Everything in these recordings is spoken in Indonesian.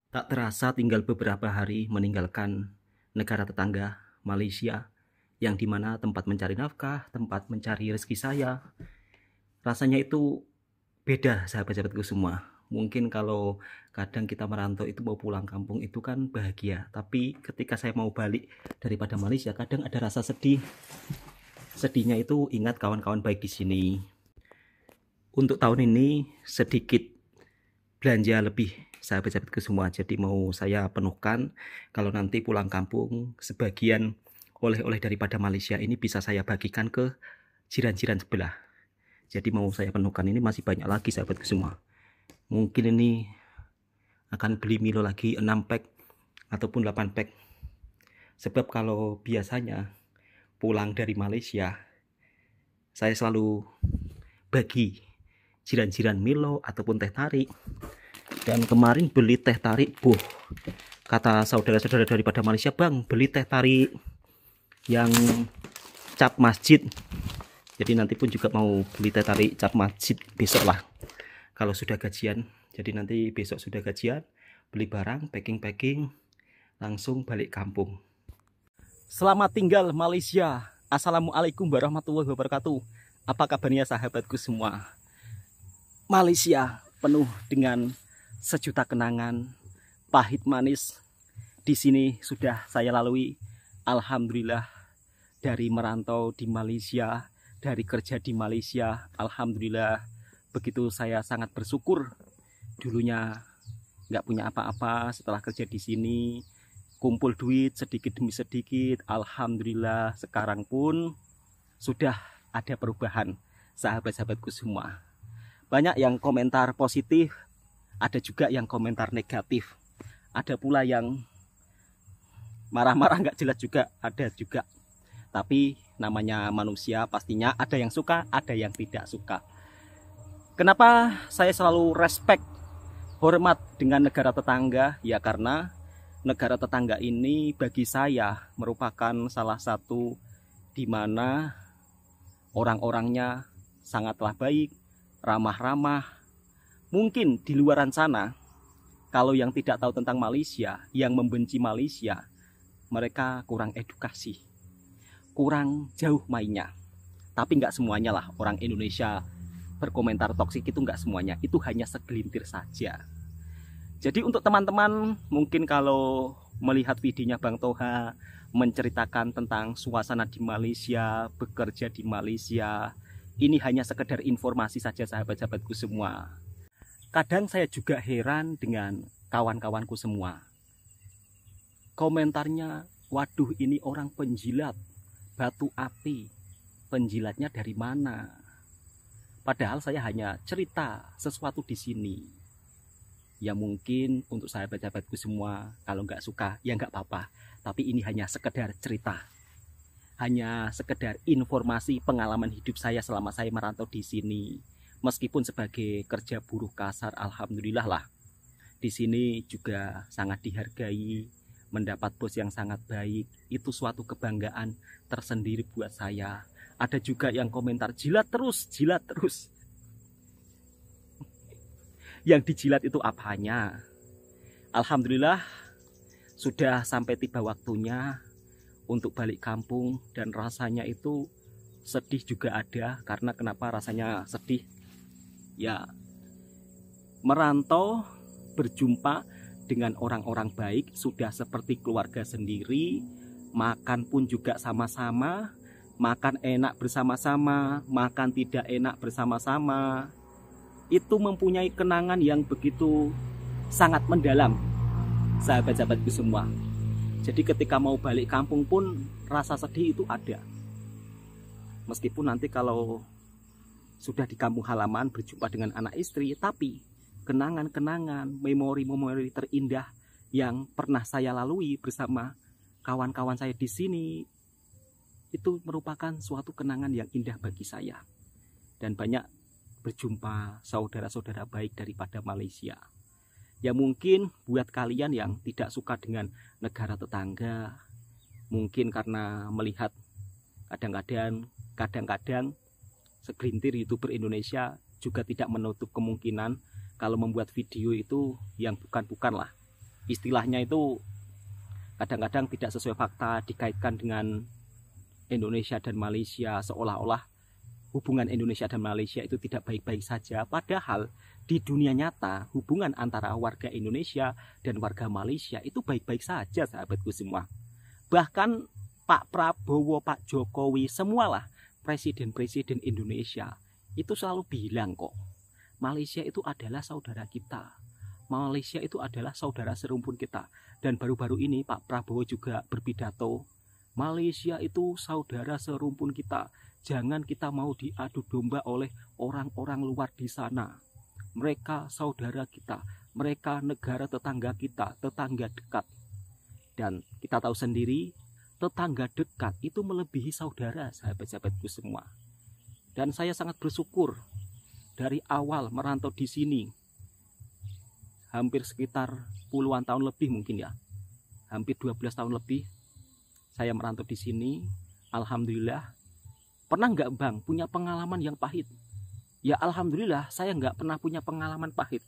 Tak terasa tinggal beberapa hari meninggalkan negara tetangga, Malaysia, yang dimana tempat mencari nafkah, tempat mencari rezeki saya. Rasanya itu beda, sahabat-sahabatku semua. Mungkin kalau kadang kita merantau itu mau pulang kampung itu kan bahagia. Tapi ketika saya mau balik daripada Malaysia, kadang ada rasa sedih. Sedihnya itu ingat kawan-kawan baik di sini. Untuk tahun ini sedikit belanja lebih, sahabat-sahabatku semua. Jadi mau saya penuhkan, kalau nanti pulang kampung sebagian oleh-oleh daripada Malaysia ini bisa saya bagikan ke jiran-jiran sebelah. Jadi mau saya penuhkan, ini masih banyak lagi sahabatku semua. Mungkin ini akan beli Milo lagi 6 pack ataupun 8 pack. Sebab kalau biasanya pulang dari Malaysia, saya selalu bagi jiran-jiran Milo ataupun teh tarik. Dan kemarin beli teh tarik, kata saudara-saudara daripada Malaysia, bang beli teh tarik yang cap masjid. Jadi nanti pun juga mau beli teh tarik cap masjid besok lah, kalau sudah gajian. Jadi nanti besok sudah gajian, beli barang, packing-packing, langsung balik kampung. Selamat tinggal Malaysia. Assalamualaikum warahmatullahi wabarakatuh. Apa kabarnya sahabatku semua? Malaysia penuh dengan sejuta kenangan, pahit manis. Di sini sudah saya lalui. Alhamdulillah, dari merantau di Malaysia, dari kerja di Malaysia, alhamdulillah, begitu saya sangat bersyukur. Dulunya nggak punya apa-apa, setelah kerja di sini kumpul duit sedikit demi sedikit. Alhamdulillah, sekarang pun sudah ada perubahan, sahabat-sahabatku semua. Banyak yang komentar positif, ada juga yang komentar negatif, ada pula yang marah-marah nggak jelas juga, ada juga. Tapi namanya manusia, pastinya ada yang suka, ada yang tidak suka. Kenapa saya selalu respect, hormat dengan negara tetangga? Ya karena negara tetangga ini bagi saya merupakan salah satu di mana orang-orangnya sangatlah baik, ramah-ramah. Mungkin di luaran sana, kalau yang tidak tahu tentang Malaysia, yang membenci Malaysia, mereka kurang edukasi, kurang jauh mainnya. Tapi nggak semuanya lah orang Indonesia berkomentar toksik, itu nggak semuanya, itu hanya segelintir saja. Jadi untuk teman-teman, mungkin kalau melihat videonya Bang Toha menceritakan tentang suasana di Malaysia, bekerja di Malaysia, ini hanya sekedar informasi saja sahabat-sahabatku semua. Kadang saya juga heran dengan kawan-kawanku semua. Komentarnya, waduh ini orang penjilat, batu api, penjilatnya dari mana? Padahal saya hanya cerita sesuatu di sini. Ya mungkin untuk sahabat-sahabatku semua, kalau nggak suka ya nggak apa-apa. Tapi ini hanya sekedar cerita. Hanya sekedar informasi pengalaman hidup saya selama saya merantau di sini. Meskipun sebagai kerja buruh kasar, alhamdulillah lah. Di sini juga sangat dihargai, mendapat bos yang sangat baik. Itu suatu kebanggaan tersendiri buat saya. Ada juga yang komentar, jilat terus, jilat terus. Yang dijilat itu apanya? Alhamdulillah, sudah sampai tiba waktunya untuk balik kampung, dan rasanya itu sedih juga ada. Karena kenapa rasanya sedih? Ya, merantau berjumpa dengan orang-orang baik, sudah seperti keluarga sendiri, makan pun juga sama-sama, makan enak bersama-sama, makan tidak enak bersama-sama. Itu mempunyai kenangan yang begitu sangat mendalam, sahabat-sahabatku semua. Jadi ketika mau balik kampung pun rasa sedih itu ada. Meskipun nanti kalau sudah di kampung halaman berjumpa dengan anak istri, tapi kenangan-kenangan, memori-memori terindah yang pernah saya lalui bersama kawan-kawan saya di sini, itu merupakan suatu kenangan yang indah bagi saya. Dan banyak berjumpa saudara-saudara baik daripada Malaysia. Ya mungkin buat kalian yang tidak suka dengan negara tetangga, mungkin karena melihat kadang-kadang segelintir YouTuber Indonesia juga tidak menutup kemungkinan kalau membuat video itu yang bukan-bukan lah. istilahnya itu kadang-kadang tidak sesuai fakta, dikaitkan dengan Indonesia dan Malaysia, seolah-olah hubungan Indonesia dan Malaysia itu tidak baik-baik saja. Padahal di dunia nyata hubungan antara warga Indonesia dan warga Malaysia itu baik-baik saja, sahabatku semua. Bahkan Pak Prabowo, Pak Jokowi, semualah presiden-presiden Indonesia itu selalu bilang kok, Malaysia itu adalah saudara kita, Malaysia itu adalah saudara serumpun kita. Dan baru-baru ini Pak Prabowo juga berpidato, Malaysia itu saudara serumpun kita, jangan kita mau diadu domba oleh orang-orang luar di sana. Mereka saudara kita, mereka negara tetangga kita, tetangga dekat. Dan kita tahu sendiri, tetangga dekat itu melebihi saudara, sahabat-sahabatku semua. Dan saya sangat bersyukur dari awal merantau di sini, hampir sekitar puluhan tahun lebih mungkin ya, hampir 12 tahun lebih saya merantau di sini. Alhamdulillah. Pernah nggak Bang punya pengalaman yang pahit? Ya alhamdulillah saya nggak pernah punya pengalaman pahit.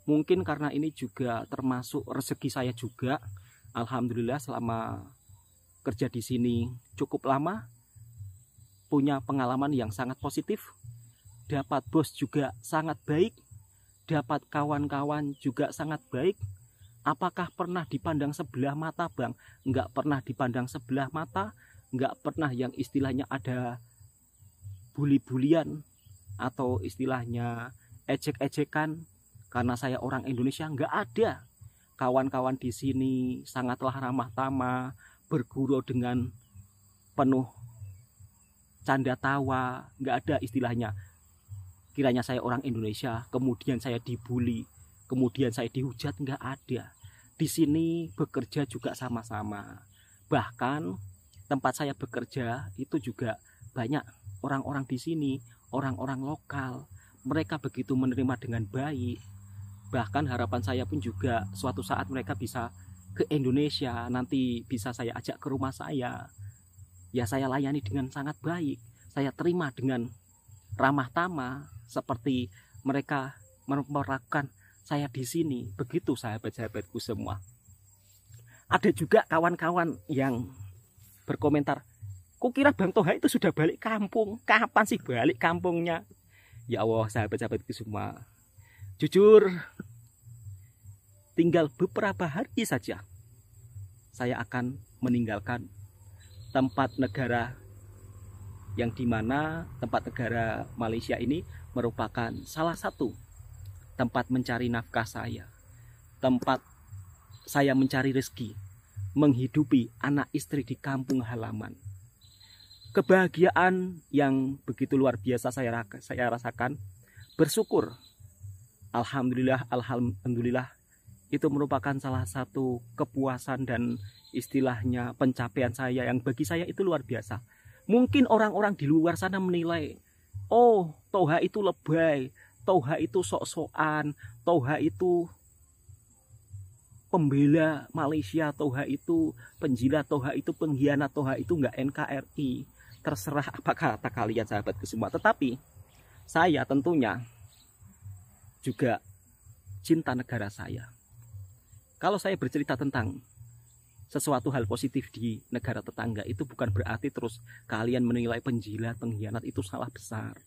Mungkin karena ini juga termasuk rezeki saya juga. Alhamdulillah selama kerja di sini cukup lama, punya pengalaman yang sangat positif. Dapat bos juga sangat baik, dapat kawan-kawan juga sangat baik. Apakah pernah dipandang sebelah mata Bang? Nggak pernah dipandang sebelah mata, nggak pernah yang istilahnya ada bully-bulian atau istilahnya ejek-ejekan karena saya orang Indonesia, nggak ada. Kawan-kawan di sini sangatlah ramah tamah, bergurau dengan penuh canda tawa, nggak ada istilahnya kiranya saya orang Indonesia kemudian saya dibully, kemudian saya dihujat, nggak ada. Di sini bekerja juga sama-sama. Bahkan tempat saya bekerja itu juga banyak orang-orang di sini, orang-orang lokal. Mereka begitu menerima dengan baik. Bahkan harapan saya pun juga suatu saat mereka bisa ke Indonesia, nanti bisa saya ajak ke rumah saya. Ya saya layani dengan sangat baik. Saya terima dengan ramah tamah seperti mereka memperlakukan saya di sini. Begitu sahabat-sahabatku semua. Ada juga kawan-kawan yang berkomentar, kukira Bang Toha itu sudah balik kampung. Kapan sih balik kampungnya? Ya Allah, sahabat-sahabatku semua, jujur tinggal beberapa hari saja saya akan meninggalkan tempat negara yang dimana tempat negara Malaysia ini merupakan salah satu tempat mencari nafkah saya, tempat saya mencari rezeki, menghidupi anak istri di kampung halaman. Kebahagiaan yang begitu luar biasa saya rasakan, bersyukur. Alhamdulillah, itu merupakan salah satu kepuasan dan istilahnya pencapaian saya yang bagi saya itu luar biasa. Mungkin orang-orang di luar sana menilai, oh Toha itu lebay, Toha itu sok-sokan, Toha itu pembela Malaysia, Toha itu penjilat, Toha itu pengkhianat, Toha itu nggak NKRI. Terserah apa kata kalian sahabatku semua. Tetapi saya tentunya juga cinta negara saya. Kalau saya bercerita tentang sesuatu hal positif di negara tetangga, itu bukan berarti terus kalian menilai penjilat, pengkhianat, itu salah besar.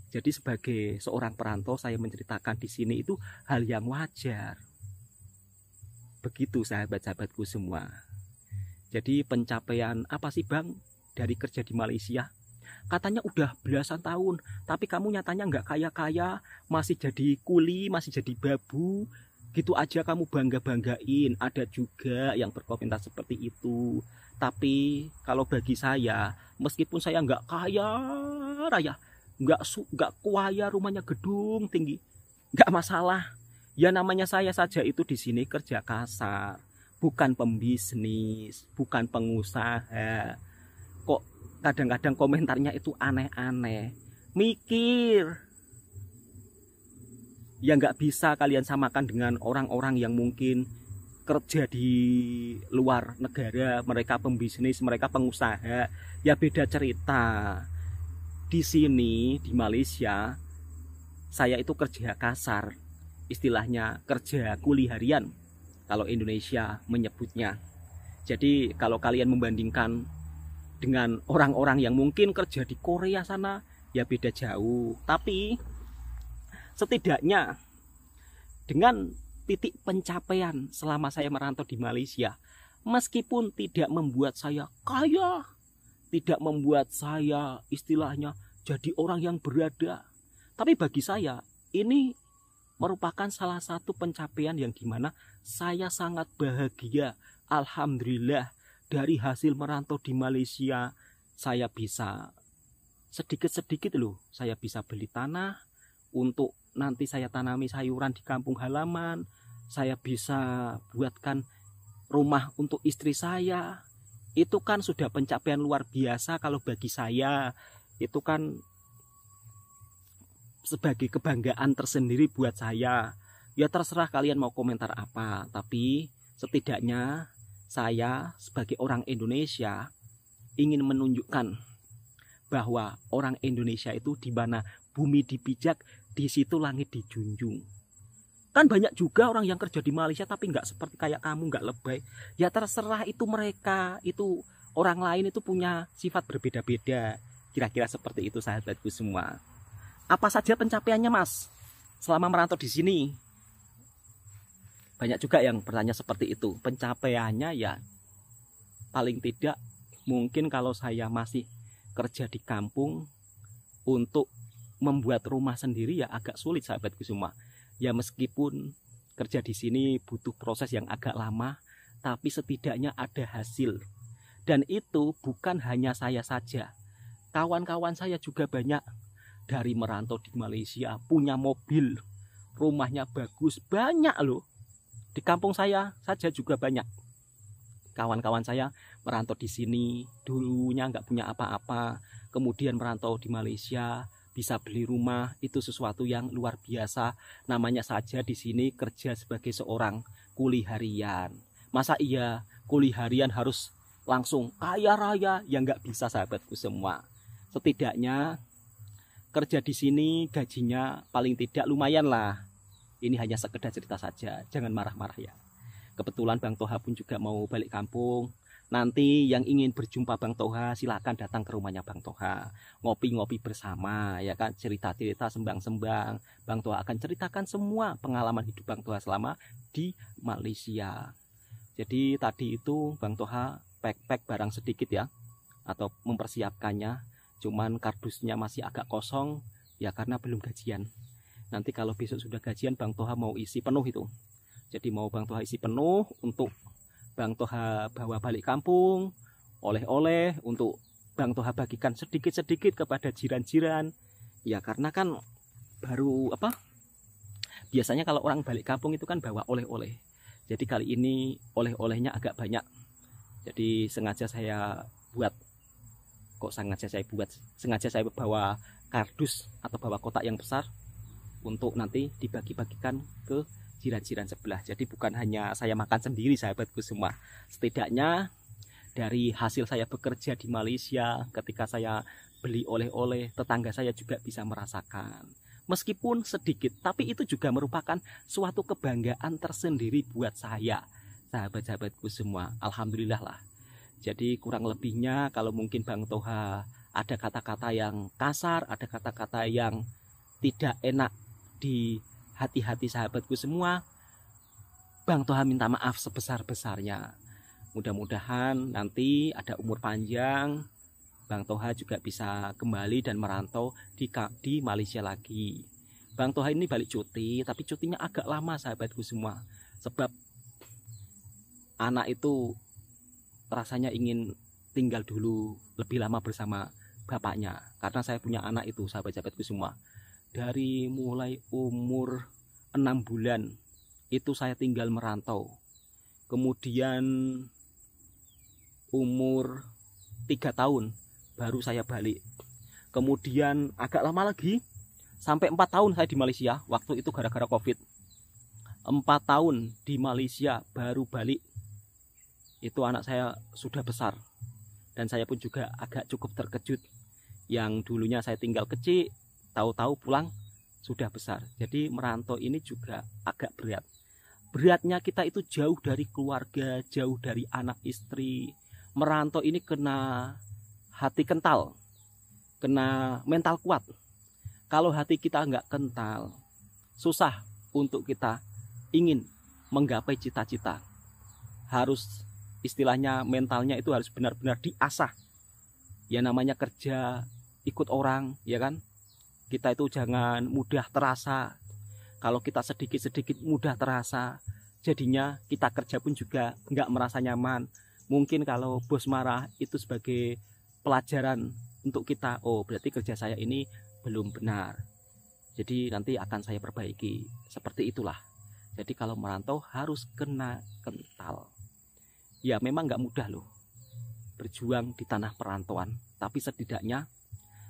Jadi sebagai seorang perantau, saya menceritakan di sini itu hal yang wajar. Begitu sahabat-sahabatku semua. Jadi pencapaian apa sih Bang dari kerja di Malaysia? Katanya udah belasan tahun, tapi kamu nyatanya nggak kaya-kaya, masih jadi kuli, masih jadi babu, gitu aja kamu bangga-banggain. Ada juga yang berkomentar seperti itu. Tapi kalau bagi saya, meskipun saya nggak kaya raya, nggak kuaya, rumahnya gedung tinggi, nggak masalah. Ya namanya saya saja itu di sini kerja kasar, bukan pembisnis, bukan pengusaha. Kok kadang-kadang komentarnya itu aneh-aneh. Mikir. Ya nggak bisa kalian samakan dengan orang-orang yang mungkin kerja di luar negara, mereka pembisnis, mereka pengusaha. Ya beda cerita. Di sini di Malaysia saya itu kerja kasar, istilahnya kerja kuli harian. kalau Indonesia menyebutnya. Jadi kalau kalian membandingkan dengan orang-orang yang mungkin kerja di Korea sana, ya beda jauh. Tapi setidaknya dengan titik pencapaian selama saya merantau di Malaysia, meskipun tidak membuat saya kaya, tidak membuat saya istilahnya jadi orang yang berada, tapi bagi saya ini merupakan salah satu pencapaian yang dimana saya sangat bahagia. Alhamdulillah, dari hasil merantau di Malaysia, saya bisa sedikit-sedikit loh, saya bisa beli tanah untuk nanti saya tanami sayuran di kampung halaman. Saya bisa buatkan rumah untuk istri saya. Itu kan sudah pencapaian luar biasa kalau bagi saya. Itu kan sebagai kebanggaan tersendiri buat saya. Ya terserah kalian mau komentar apa, tapi setidaknya saya sebagai orang Indonesia ingin menunjukkan bahwa orang Indonesia itu di mana bumi dipijak, di situ langit dijunjung. Kan banyak juga orang yang kerja di Malaysia tapi nggak seperti kayak kamu, nggak lebay. Ya terserah, itu mereka, itu orang lain itu punya sifat berbeda-beda. Kira-kira seperti itu sahabatku semua. Apa saja pencapaiannya Mas selama merantau di sini? Banyak juga yang bertanya seperti itu. Pencapaiannya ya paling tidak mungkin kalau saya masih kerja di kampung, untuk membuat rumah sendiri ya agak sulit sahabatku semua. Ya meskipun kerja di sini butuh proses yang agak lama, tapi setidaknya ada hasil. Dan itu bukan hanya saya saja. Kawan-kawan saya juga banyak dari merantau di Malaysia, punya mobil, rumahnya bagus, banyak loh. Di kampung saya saja juga banyak. Kawan-kawan saya merantau di sini, dulunya nggak punya apa-apa, kemudian merantau di Malaysia, bisa beli rumah, itu sesuatu yang luar biasa. Namanya saja di sini kerja sebagai seorang kuli harian. Masa iya kuli harian harus langsung kaya raya? Ya nggak bisa sahabatku semua. Setidaknya kerja di sini gajinya paling tidak lumayan lah. Ini hanya sekedar cerita saja, jangan marah-marah ya. Kebetulan Bang Toha pun juga mau balik kampung. Nanti yang ingin berjumpa Bang Toha silakan datang ke rumahnya Bang Toha, ngopi-ngopi bersama ya kan, cerita-cerita, sembang-sembang. Bang Toha akan ceritakan semua pengalaman hidup Bang Toha selama di Malaysia. Jadi tadi itu Bang Toha pack barang sedikit ya, atau mempersiapkannya. Cuman kardusnya masih agak kosong ya karena belum gajian. Nanti kalau besok sudah gajian Bang Toha mau isi penuh itu. Jadi mau Bang Toha isi penuh untuk Bang Toha bawa balik kampung, oleh-oleh untuk Bang Toha bagikan sedikit-sedikit kepada jiran-jiran. Ya karena kan baru biasanya kalau orang balik kampung itu kan bawa oleh-oleh. Jadi kali ini oleh-olehnya agak banyak. Jadi sengaja saya bawa kardus atau bawa kotak yang besar untuk nanti dibagi-bagikan ke jiran-jiran sebelah. Jadi bukan hanya saya makan sendiri sahabatku semua. Setidaknya dari hasil saya bekerja di Malaysia, ketika saya beli oleh-oleh, tetangga saya juga bisa merasakan. Meskipun sedikit, tapi itu juga merupakan suatu kebanggaan tersendiri buat saya, sahabat-sahabatku semua. Alhamdulillah lah. Jadi kurang lebihnya kalau mungkin Bang Toha ada kata-kata yang kasar, ada kata-kata yang tidak enak di hati-hati sahabatku semua, Bang Toha minta maaf sebesar-besarnya. Mudah-mudahan nanti ada umur panjang, Bang Toha juga bisa kembali dan merantau di Malaysia lagi. Bang Toha ini balik cuti, tapi cutinya agak lama sahabatku semua. Sebab anak itu rasanya ingin tinggal dulu lebih lama bersama bapaknya. Karena saya punya anak itu sahabat-sahabatku semua. Dari mulai umur 6 bulan itu saya tinggal merantau. Kemudian umur 3 tahun baru saya balik. Kemudian agak lama lagi sampai 4 tahun saya di Malaysia. Waktu itu gara-gara COVID. 4 tahun di Malaysia baru balik. Itu anak saya sudah besar. Dan saya pun juga agak cukup terkejut. Yang dulunya saya tinggal kecil, tahu-tahu pulang sudah besar. Jadi merantau ini juga agak berat. beratnya kita itu jauh dari keluarga, jauh dari anak istri. Merantau ini kena hati kental, kena mental kuat. Kalau hati kita nggak kental, susah untuk kita ingin menggapai cita-cita. Harus istilahnya mentalnya itu harus benar-benar diasah. Ya namanya kerja ikut orang, ya kan? Kita itu jangan mudah terasa. Kalau kita sedikit-sedikit mudah terasa, jadinya kita kerja pun juga nggak merasa nyaman. Mungkin kalau bos marah itu sebagai pelajaran untuk kita, oh berarti kerja saya ini belum benar, jadi nanti akan saya perbaiki. Seperti itulah. Jadi kalau merantau harus kena kental. Ya memang nggak mudah loh berjuang di tanah perantauan, tapi setidaknya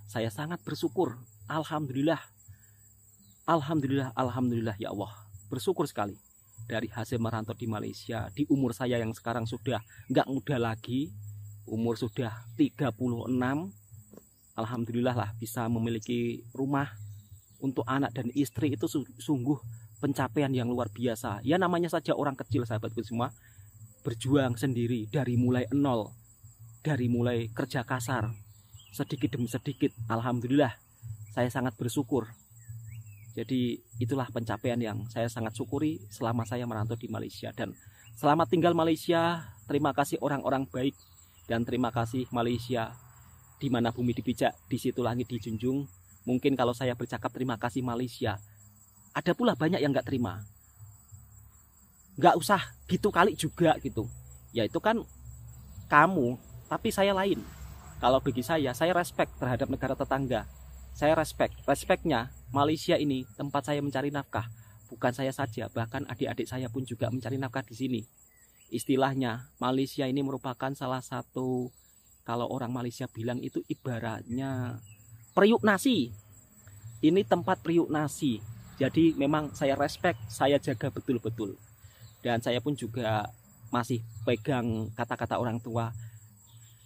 saya sangat bersyukur. Alhamdulillah, alhamdulillah, alhamdulillah ya Allah, bersyukur sekali dari hasil merantau di Malaysia. Di umur saya yang sekarang sudah nggak muda lagi, umur sudah 36, alhamdulillah lah bisa memiliki rumah untuk anak dan istri. Itu sungguh pencapaian yang luar biasa. Ya namanya saja orang kecil sahabatku semua, berjuang sendiri dari mulai nol, dari mulai kerja kasar sedikit demi sedikit. Alhamdulillah saya sangat bersyukur. Jadi itulah pencapaian yang saya sangat syukuri selama saya merantau di Malaysia. Dan selamat tinggal Malaysia. Terima kasih orang-orang baik, dan terima kasih Malaysia. Di mana bumi dipijak, di situ langit dijunjung. Mungkin kalau saya bercakap terima kasih Malaysia, ada pula banyak yang nggak terima. Nggak usah gitu kali juga gitu. Ya itu kan kamu, tapi saya lain. Kalau bagi saya respect terhadap negara tetangga. Saya respeknya Malaysia ini tempat saya mencari nafkah. Bukan saya saja, bahkan adik-adik saya pun juga mencari nafkah di sini. Istilahnya Malaysia ini merupakan salah satu, kalau orang Malaysia bilang itu ibaratnya periuk nasi. Ini tempat periuk nasi. Jadi memang saya respect, saya jaga betul-betul. Dan saya pun juga masih pegang kata-kata orang tua.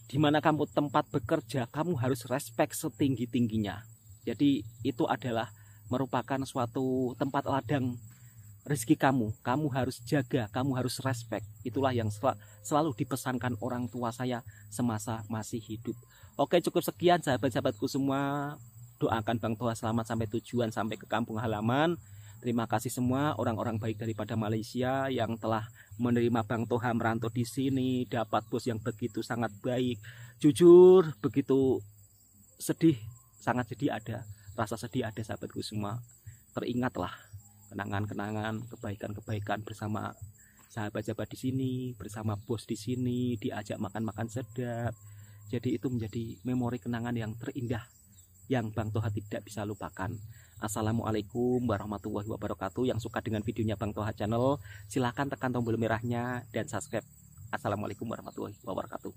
Di mana kamu tempat bekerja, kamu harus respect setinggi-tingginya. Jadi itu adalah merupakan suatu tempat ladang rezeki kamu. Kamu harus jaga, kamu harus respect. Itulah yang selalu dipesankan orang tua saya semasa masih hidup. Oke, cukup sekian sahabat-sahabatku semua. Doakan Bang Toha selamat sampai tujuan, sampai ke kampung halaman. Terima kasih semua orang-orang baik daripada Malaysia yang telah menerima Bang Toha merantau di sini, dapat bos yang begitu sangat baik. Jujur begitu sedih, sangat sedih ada, rasa sedih ada sahabatku semua. Teringatlah kenangan-kenangan, kebaikan-kebaikan bersama sahabat-sahabat di sini, bersama bos di sini, diajak makan-makan sedap. Jadi itu menjadi memori kenangan yang terindah yang Bang Toha tidak bisa lupakan. Assalamualaikum warahmatullahi wabarakatuh. Yang suka dengan videonya Bang Toha Channel, silahkan tekan tombol merahnya dan subscribe. Assalamualaikum warahmatullahi wabarakatuh.